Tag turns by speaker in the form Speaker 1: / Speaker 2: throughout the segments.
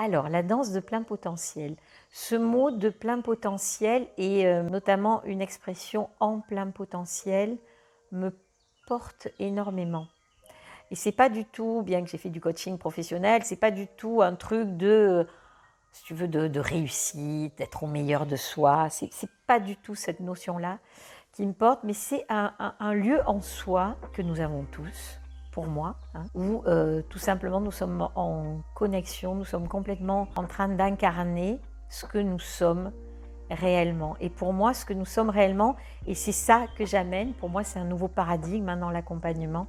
Speaker 1: Alors, la danse de plein potentiel. Ce mot de plein potentiel et notamment une expression en plein potentiel me porte énormément. Et c'est pas du tout, bien que j'ai fait du coaching professionnel, c'est pas du tout un truc de, si tu veux, de réussite, d'être au meilleur de soi. C'est pas du tout cette notion-là qui me porte, mais c'est un lieu en soi que nous avons tous, pour moi, où tout simplement nous sommes en connexion, nous sommes complètement en train d'incarner ce que nous sommes réellement. Et pour moi, ce que nous sommes réellement, et c'est ça que j'amène, pour moi c'est un nouveau paradigme dans l'accompagnement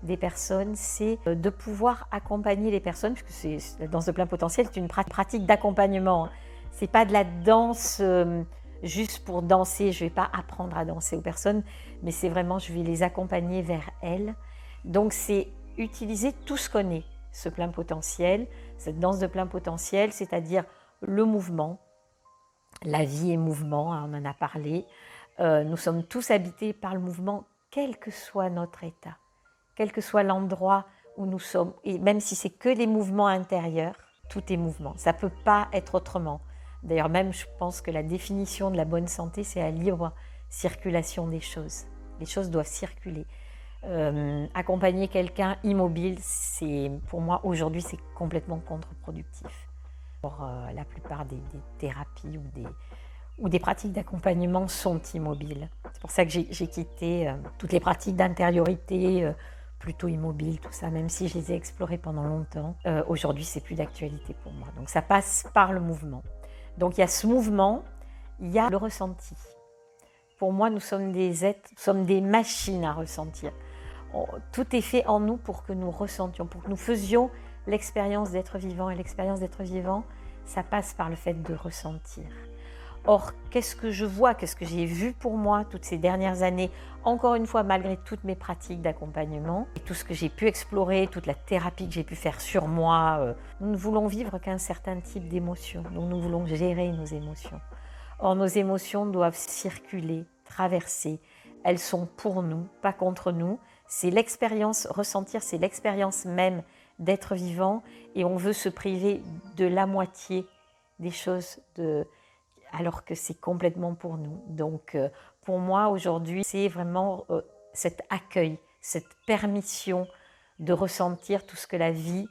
Speaker 1: des personnes, c'est de pouvoir accompagner les personnes, puisque la danse de plein potentiel, c'est une pratique d'accompagnement. C'est pas de la danse juste pour danser, je vais pas apprendre à danser aux personnes, mais c'est vraiment, je vais les accompagner vers elles. Donc c'est utiliser tout ce qu'on est, ce plein potentiel, cette danse de plein potentiel, c'est-à-dire le mouvement. La vie est mouvement, on en a parlé. Nous sommes tous habités par le mouvement, quel que soit notre état, quel que soit l'endroit où nous sommes. Et même si c'est que les mouvements intérieurs, tout est mouvement. Ça ne peut pas être autrement. D'ailleurs, même, je pense que la définition de la bonne santé, c'est la libre circulation des choses. Les choses doivent circuler. Accompagner quelqu'un immobile, pour moi, aujourd'hui, c'est complètement contre-productif. Pour la plupart des thérapies ou des pratiques d'accompagnement sont immobiles. C'est pour ça que j'ai quitté toutes les pratiques d'intériorité, plutôt immobiles, tout ça, même si je les ai explorées pendant longtemps. Aujourd'hui, c'est plus d'actualité pour moi. Donc ça passe par le mouvement. Donc il y a ce mouvement, il y a le ressenti. Pour moi, nous sommes des êtres, nous sommes des machines à ressentir. Tout est fait en nous pour que nous ressentions, pour que nous faisions l'expérience d'être vivant. Et l'expérience d'être vivant, ça passe par le fait de ressentir. Or, qu'est-ce que je vois, qu'est-ce que j'ai vu pour moi toutes ces dernières années, encore une fois, malgré toutes mes pratiques d'accompagnement, et tout ce que j'ai pu explorer, toute la thérapie que j'ai pu faire sur moi, nous ne voulons vivre qu'un certain type d'émotions, donc nous voulons gérer nos émotions. Or, nos émotions doivent circuler, traverser, elles sont pour nous, pas contre nous. C'est l'expérience, ressentir, c'est l'expérience même d'être vivant, et on veut se priver de la moitié des choses, alors que c'est complètement pour nous. Donc pour moi aujourd'hui, c'est vraiment cet accueil, cette permission de ressentir tout ce que la vie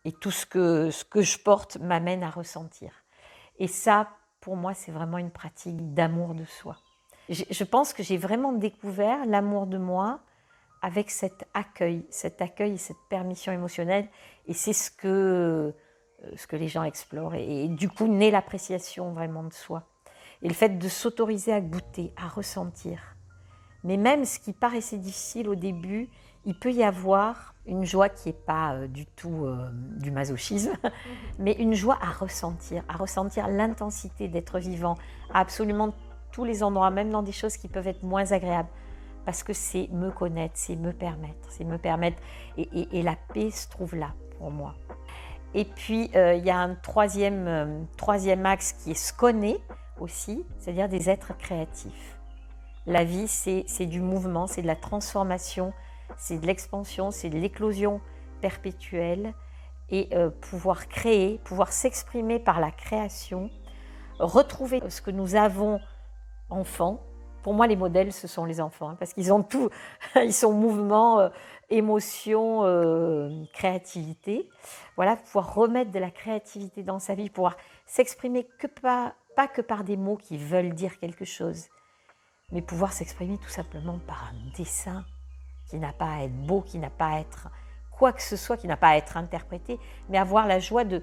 Speaker 1: et tout ce que je porte m'amène à ressentir. Et ça, pour moi, c'est vraiment une pratique d'amour de soi. Je pense que j'ai vraiment découvert l'amour de moi avec cet accueil et cette permission émotionnelle. Et c'est ce que les gens explorent. Et du coup, naît l'appréciation vraiment de soi. Et le fait de s'autoriser à goûter, à ressentir. Mais même ce qui paraissait difficile au début, il peut y avoir une joie qui n'est pas du tout du masochisme, mais une joie à ressentir l'intensité d'être vivant à absolument tous les endroits, même dans des choses qui peuvent être moins agréables. Parce que c'est me connaître, c'est me permettre. Et la paix se trouve là, pour moi. Et puis, il y a un troisième axe qui est se connaître aussi, c'est-à-dire des êtres créatifs. La vie, c'est du mouvement, c'est de la transformation, c'est de l'expansion, c'est de l'éclosion perpétuelle. Et pouvoir créer, pouvoir s'exprimer par la création, retrouver ce que nous avons enfants. Pour moi, les modèles, ce sont les enfants, parce qu'ils ont tout, ils sont mouvement, émotion, créativité. Voilà, pouvoir remettre de la créativité dans sa vie, pouvoir s'exprimer pas que par des mots qui veulent dire quelque chose, mais pouvoir s'exprimer tout simplement par un dessin qui n'a pas à être beau, qui n'a pas à être quoi que ce soit, qui n'a pas à être interprété, mais avoir la joie de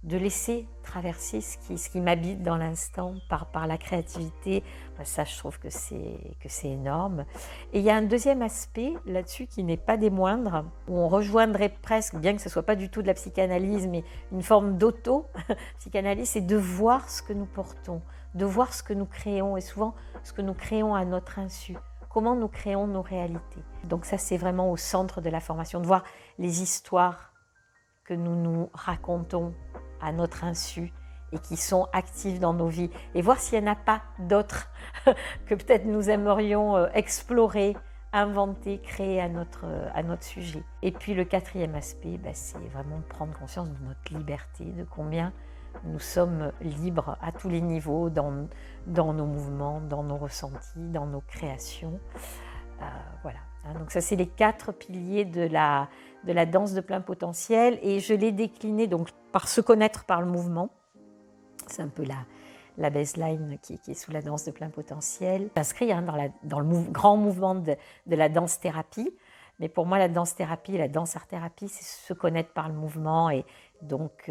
Speaker 1: laisser traverser ce qui m'habite dans l'instant par la créativité. Ça, je trouve que c'est énorme. Et il y a un deuxième aspect là-dessus qui n'est pas des moindres, où on rejoindrait presque, bien que ce ne soit pas du tout de la psychanalyse, mais une forme d'auto-psychanalyse, c'est de voir ce que nous portons, de voir ce que nous créons, et souvent ce que nous créons à notre insu, comment nous créons nos réalités. Donc ça, c'est vraiment au centre de la formation, de voir les histoires que nous nous racontons à notre insu et qui sont actives dans nos vies, et voir s'il n'y en a pas d'autres que peut-être nous aimerions explorer inventer, créer à notre sujet. Et puis le quatrième aspect, c'est vraiment prendre conscience de notre liberté, de combien nous sommes libres à tous les niveaux, dans nos mouvements, dans nos ressentis, dans nos créations. Voilà. Donc ça, c'est les 4 piliers de la danse de plein potentiel. Et je l'ai décliné donc, par se connaître par le mouvement. C'est un peu la baseline qui est sous la danse de plein potentiel. S'inscrit dans le grand mouvement de la danse-thérapie. Mais pour moi, la danse-thérapie, la danse-art-thérapie, c'est se connaître par le mouvement. Et donc,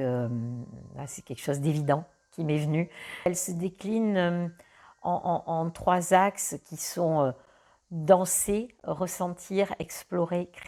Speaker 1: c'est quelque chose d'évident qui m'est venu. Elle se décline en 3 axes qui sont danser, ressentir, explorer, créer.